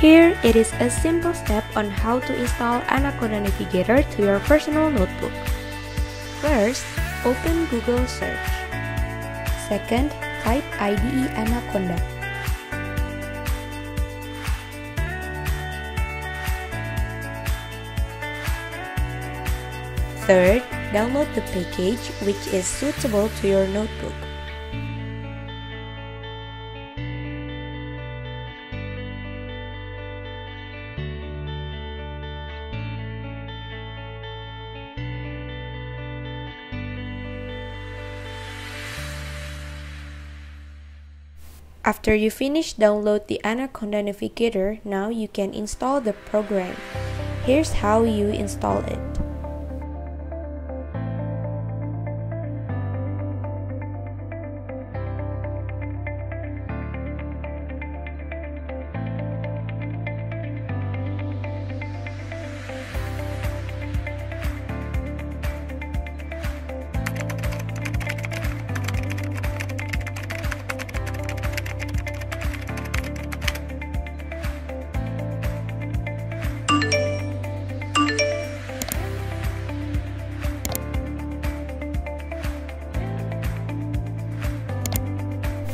Here, it is a simple step on how to install Anaconda Navigator to your personal notebook. First, open Google search. Second, type IDE Anaconda. Third, download the package which is suitable to your notebook. After you finish download the Anaconda Navigator, now you can install the program. Here's how you install it.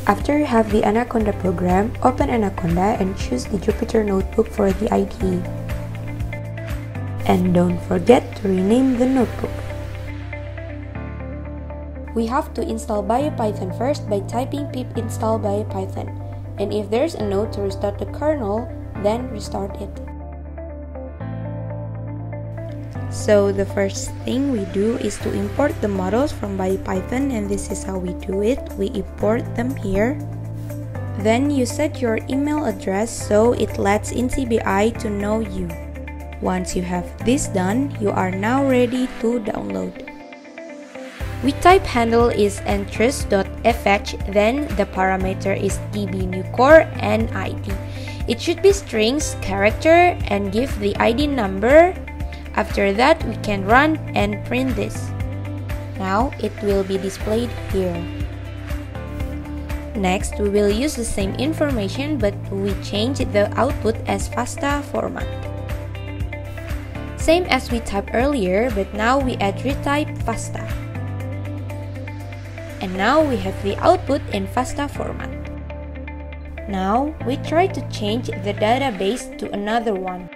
After you have the Anaconda program, open Anaconda and choose the Jupyter Notebook for the IDE. And don't forget to rename the notebook. We have to install BioPython first by typing pip install BioPython. And if there's a note to restart the kernel, then restart it. So the first thing we do is to import the models from BioPython, and this is how we do it. We import them here. Then you set your email address so it lets InCBI to know you. Once you have this done, you are now ready to download. We type handle is interest.fh, then the parameter is dbNewCore and ID. It should be strings, character, and give the ID number. After that, we can run and print this. Now, it will be displayed here. Next, we will use the same information but we change the output as FASTA format. Same as we typed earlier, but now we add retype FASTA. And now we have the output in FASTA format. Now, we try to change the database to another one.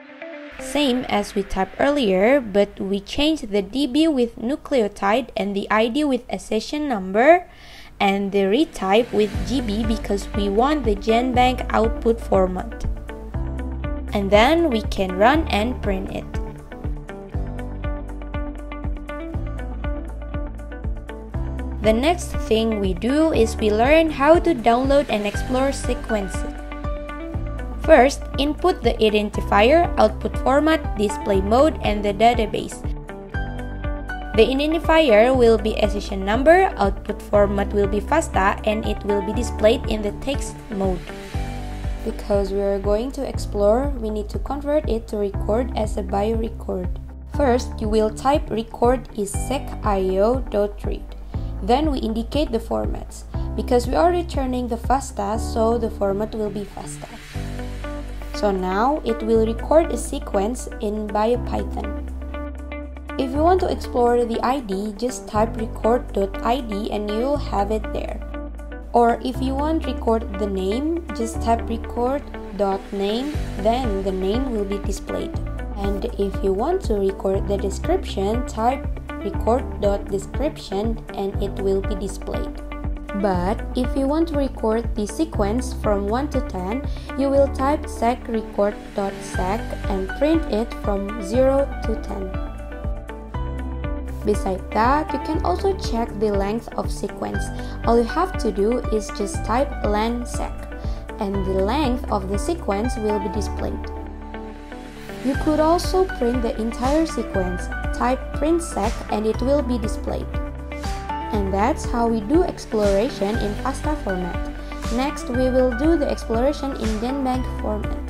Same as we typed earlier, but we change the DB with nucleotide and the ID with accession number and the retype with GB because we want the GenBank output format. And then we can run and print it. The next thing we do is we learn how to download and explore sequences. First, input the identifier, output format, display mode, and the database. The identifier will be accession number, output format will be FASTA, and it will be displayed in the text mode. Because we are going to explore, we need to convert it to record as a biorecord. First, you will type record is sec.io.read. Then we indicate the formats. Because we are returning the FASTA, so the format will be FASTA. So now it will record a sequence in BioPython. If you want to explore the ID, just type record.id and you'll have it there. Or if you want to record the name, just type record.name, then the name will be displayed. And if you want to record the description, type record.description and it will be displayed. But if you want to record the sequence from 1 to 10, you will type secrecord.sec and print it from 0 to 10. Besides that, you can also check the length of sequence. All you have to do is just type len sec, and the length of the sequence will be displayed. You could also print the entire sequence. Type print sec and it will be displayed. And that's how we do exploration in FASTA format. Next, we will do the exploration in GenBank format.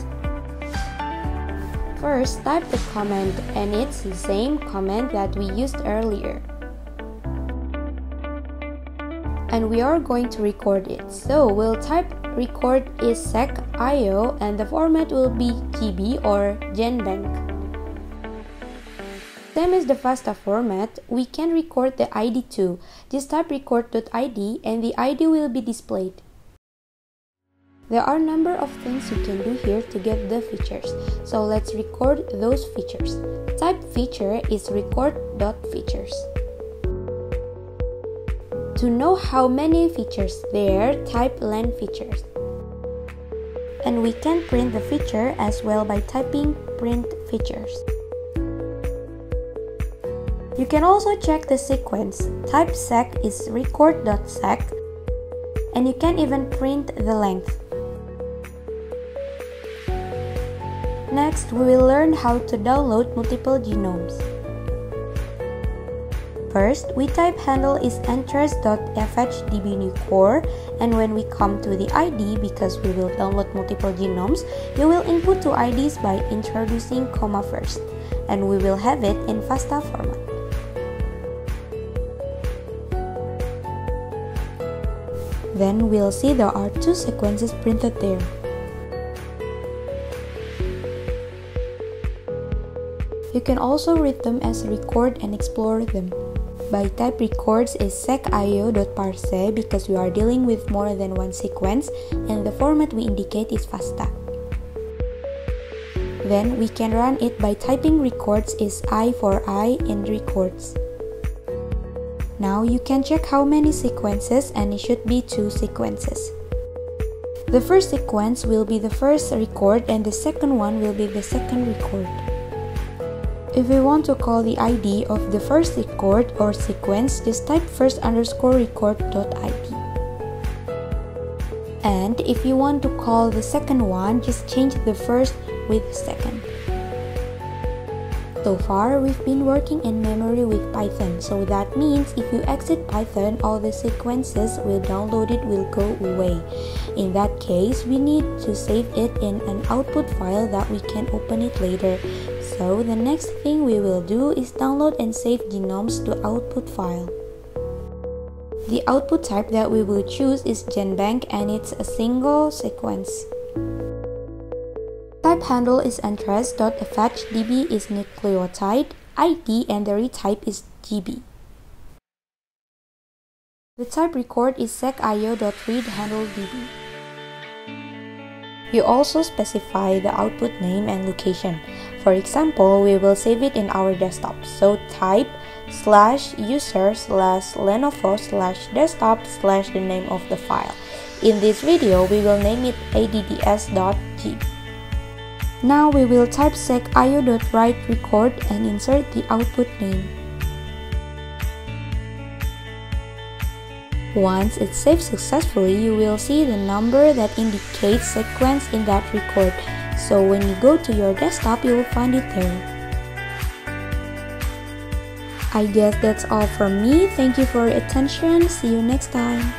First, type the command, and it's the same command that we used earlier. And we are going to record it. So we'll type record is sec .io and the format will be GB or GenBank. Same as the FASTA format, we can record the ID too. Just type record.id and the ID will be displayed. There are a number of things you can do here to get the features, so let's record those features. Type feature is record.features. To know how many features there, type len features. And we can print the feature as well by typing print features. You can also check the sequence. Type sec is record.sec, and you can even print the length. Next, we will learn how to download multiple genomes. First, we type handle is interest.fhdb_new_core, and when we come to the ID, because we will download multiple genomes, you will input two IDs by introducing comma first, and we will have it in FASTA format. Then we'll see there are two sequences printed there. You can also read them as record and explore them. By type records is sec.io.parse because we are dealing with more than one sequence and the format we indicate is FASTA. Then we can run it by typing records is I for I in records. Now you can check how many sequences, and it should be two sequences. The first sequence will be the first record and the second one will be the second record. If we want to call the ID of the first record or sequence, just type first_record.id. And if you want to call the second one, just change the first with second. So far, we've been working in memory with Python, so that means if you exit Python, all the sequences we'll downloaded will go away. In that case, we need to save it in an output file that we can open it later. So the next thing we will do is download and save genomes to output file. The output type that we will choose is GenBank and it's a single sequence. Type handle is interest.fhdb is nucleotide, ID and the read type is GB. The type record is sec.io.readHandleDB. You also specify the output name and location. For example, we will save it in our desktop. So type /user/lenovo/desktop/ the name of the file. In this video, we will name it adds.g. Now we will type sec.io.write_record and insert the output name. Once it's saved successfully, you will see the number that indicates sequence in that record. So when you go to your desktop, you will find it there. I guess that's all from me. Thank you for your attention. See you next time.